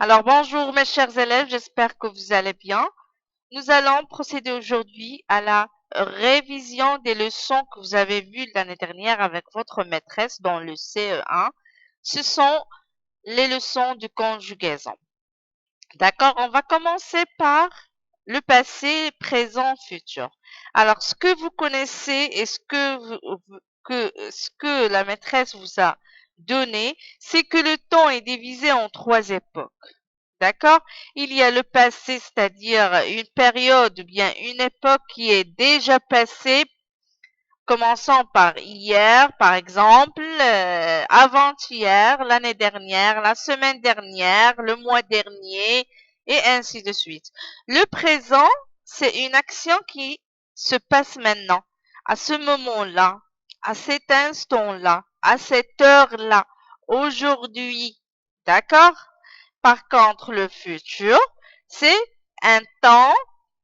Alors bonjour mes chers élèves, j'espère que vous allez bien. Nous allons procéder aujourd'hui à la révision des leçons que vous avez vues l'année dernière avec votre maîtresse dans le CE1. Ce sont les leçons de conjugaison. D'accord, on va commencer par le passé, présent, futur. Alors ce que vous connaissez et ce que la maîtresse vous a donné, c'est que le temps est divisé en 3 époques. D'accord? Il y a le passé, c'est-à-dire une période ou bien une époque qui est déjà passée, commençant par hier, par exemple, avant-hier, l'année dernière, la semaine dernière, le mois dernier, et ainsi de suite. Le présent, c'est une action qui se passe maintenant, à ce moment-là, à cet instant-là, à cette heure-là, aujourd'hui. D'accord? Par contre, le futur, c'est un temps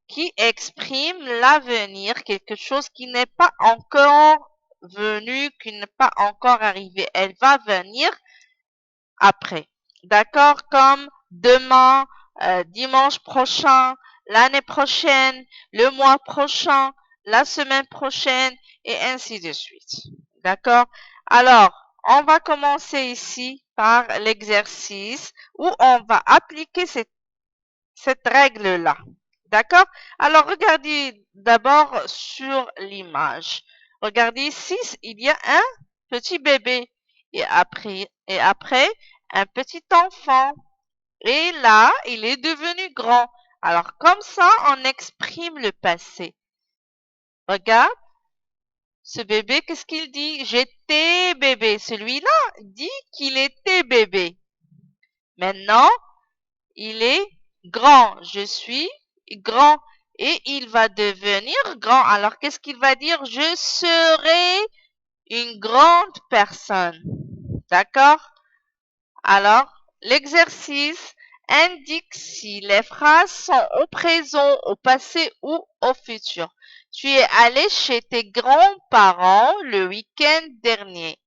qui exprime l'avenir, quelque chose qui n'est pas encore venu, qui n'est pas encore arrivé. Elle va venir après. D'accord? Comme demain, dimanche prochain, l'année prochaine, le mois prochain, la semaine prochaine, et ainsi de suite. D'accord? Alors, on va commencer ici par l'exercice où on va appliquer cette règle-là. D'accord? Alors, regardez d'abord sur l'image. Regardez ici, il y a un petit bébé et après un petit enfant. Et là, il est devenu grand. Alors, comme ça, on exprime le passé. Regarde, ce bébé, qu'est-ce qu'il dit? J'étais bébé. Celui-là dit qu'il était bébé. Maintenant, il est grand. Je suis grand. Et il va devenir grand. Alors, qu'est-ce qu'il va dire? Je serai une grande personne. D'accord? Alors, l'exercice indique si les phrases sont au présent, au passé ou au futur. Tu es allé chez tes grands-parents le week-end dernier.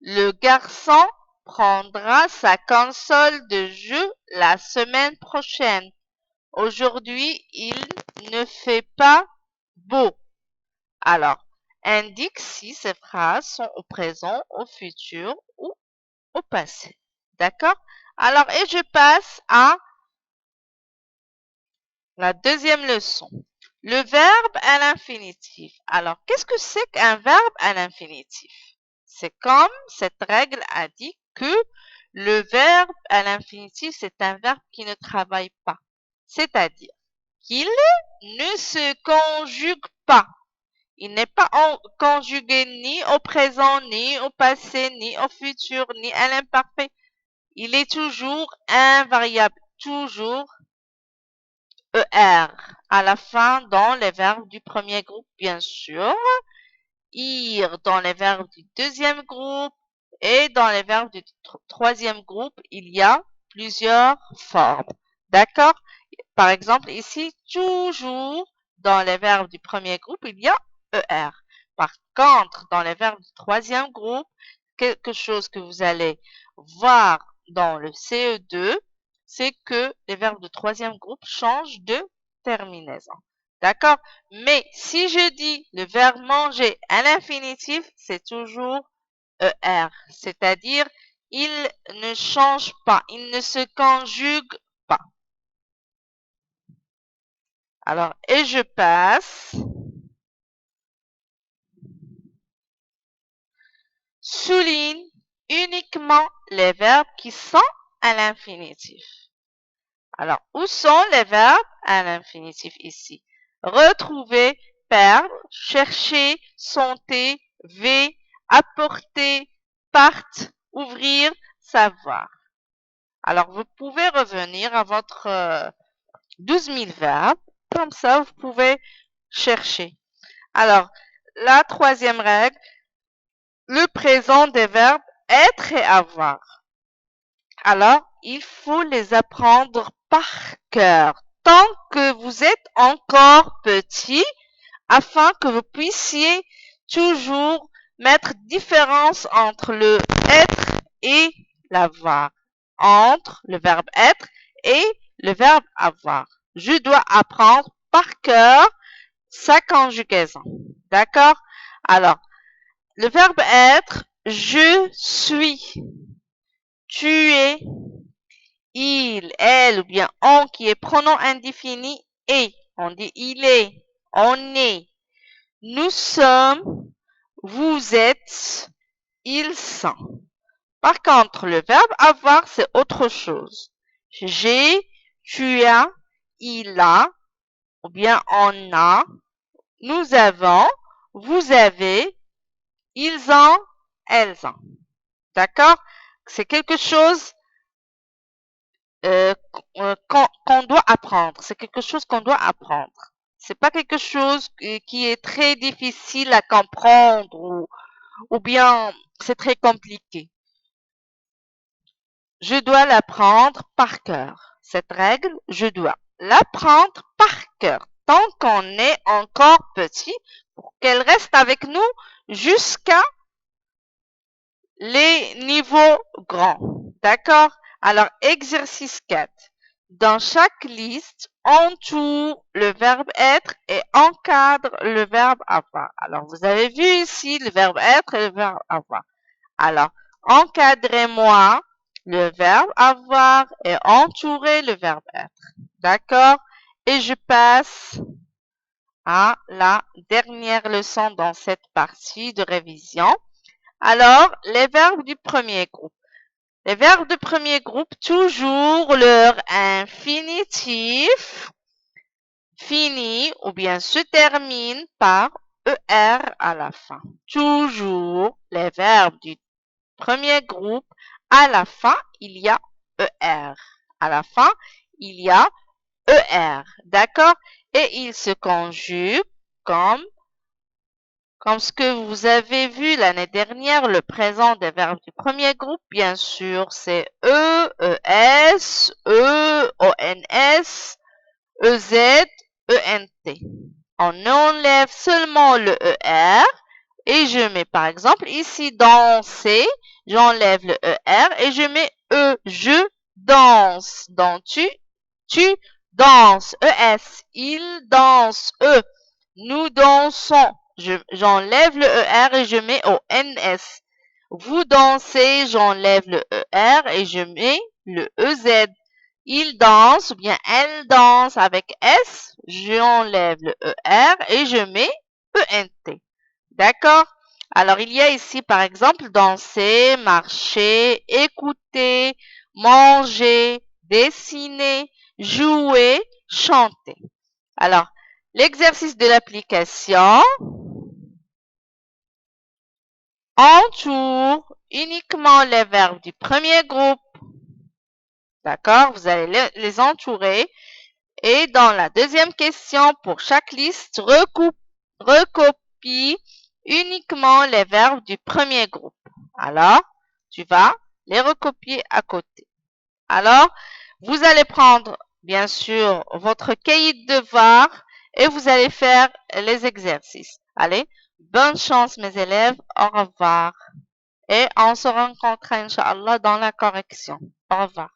Le garçon prendra sa console de jeu la semaine prochaine. Aujourd'hui, il ne fait pas beau. Alors, indique si ces phrases sont au présent, au futur ou au passé. D'accord? Alors, et je passe à la deuxième leçon. Le verbe à l'infinitif. Alors, qu'est-ce que c'est qu'un verbe à l'infinitif? C'est comme cette règle a dit que le verbe à l'infinitif, c'est un verbe qui ne travaille pas. C'est-à-dire qu'il ne se conjugue pas. Il n'est pas conjugué ni au présent, ni au passé, ni au futur, ni à l'imparfait. Il est toujours invariable, toujours ER à la fin dans les verbes du premier groupe, bien sûr. Ir dans les verbes du deuxième groupe et dans les verbes du troisième groupe, il y a plusieurs formes. D'accord? Par exemple, ici, toujours dans les verbes du premier groupe, il y a ER. Par contre, dans les verbes du troisième groupe, quelque chose que vous allez voir dans le CE2, c'est que les verbes de troisième groupe changent de terminaison. D'accord? Mais si je dis le verbe manger à l'infinitif, c'est toujours ER. C'est-à-dire, il ne change pas, il ne se conjugue pas. Alors, et je passe. Souligne uniquement les verbes qui sont à l'infinitif. Alors, où sont les verbes à l'infinitif ici? Retrouver, perdre, chercher, sonder, v, apporter, part, ouvrir, savoir. Alors, vous pouvez revenir à votre 12 000 verbes. Comme ça, vous pouvez chercher. Alors, la troisième règle, le présent des verbes être et avoir. Alors, il faut les apprendre par cœur tant que vous êtes encore petit afin que vous puissiez toujours mettre différence entre le être et l'avoir. entre le verbe être et le verbe avoir. Je dois apprendre par cœur sa conjugaison. D'accord? Alors, le verbe être, je suis, tu es, il, elle ou bien on qui est pronom indéfini est. On dit il est, on est, nous sommes, vous êtes, ils sont. Par contre, le verbe avoir, c'est autre chose. J'ai, tu as, il a, ou bien on a, nous avons, vous avez, ils ont, elles ont. D'accord? C'est quelque chose qu'on doit apprendre. C'est quelque chose qu'on doit apprendre. C'est pas quelque chose qui est très difficile à comprendre ou bien c'est très compliqué. Je dois l'apprendre par cœur. Cette règle, je dois l'apprendre par cœur tant qu'on est encore petit pour qu'elle reste avec nous jusqu'à les niveaux grands. D'accord? Alors, exercice 4. Dans chaque liste, entoure le verbe être et encadre le verbe avoir. Alors, vous avez vu ici le verbe être et le verbe avoir. Alors, encadrez-moi le verbe avoir et entourez le verbe être. D'accord? Et je passe à la dernière leçon dans cette partie de révision. Alors, les verbes du premier groupe. Les verbes du premier groupe, toujours leur infinitif finit ou bien se termine par ER à la fin. Toujours les verbes du premier groupe, à la fin, il y a ER. À la fin, il y a ER. D'accord? Et ils se conjuguent comme ce que vous avez vu l'année dernière, le présent des verbes du premier groupe, bien sûr, c'est E, ES, E, ONS, EZ, ENT. On enlève seulement le ER et je mets par exemple ici danser, j'enlève le ER et je mets E, je danse. Donc tu danses, ES, il danse, E, nous dansons. J'enlève le ER et je mets au NS. Vous dansez, j'enlève le ER et je mets le EZ. Il danse ou bien elle danse avec S, j'enlève le ER et je mets ENT. D'accord? Alors, il y a ici, par exemple, danser, marcher, écouter, manger, dessiner, jouer, chanter. Alors, l'exercice de l'application entoure uniquement les verbes du premier groupe. D'accord? Vous allez les entourer. Et dans la deuxième question, pour chaque liste, recopie uniquement les verbes du premier groupe. Alors, tu vas les recopier à côté. Alors, vous allez prendre, bien sûr, votre cahier de devoirs et vous allez faire les exercices. Allez, bonne chance mes élèves, au revoir. Et on se rencontre, Inch'Allah, dans la correction. Au revoir.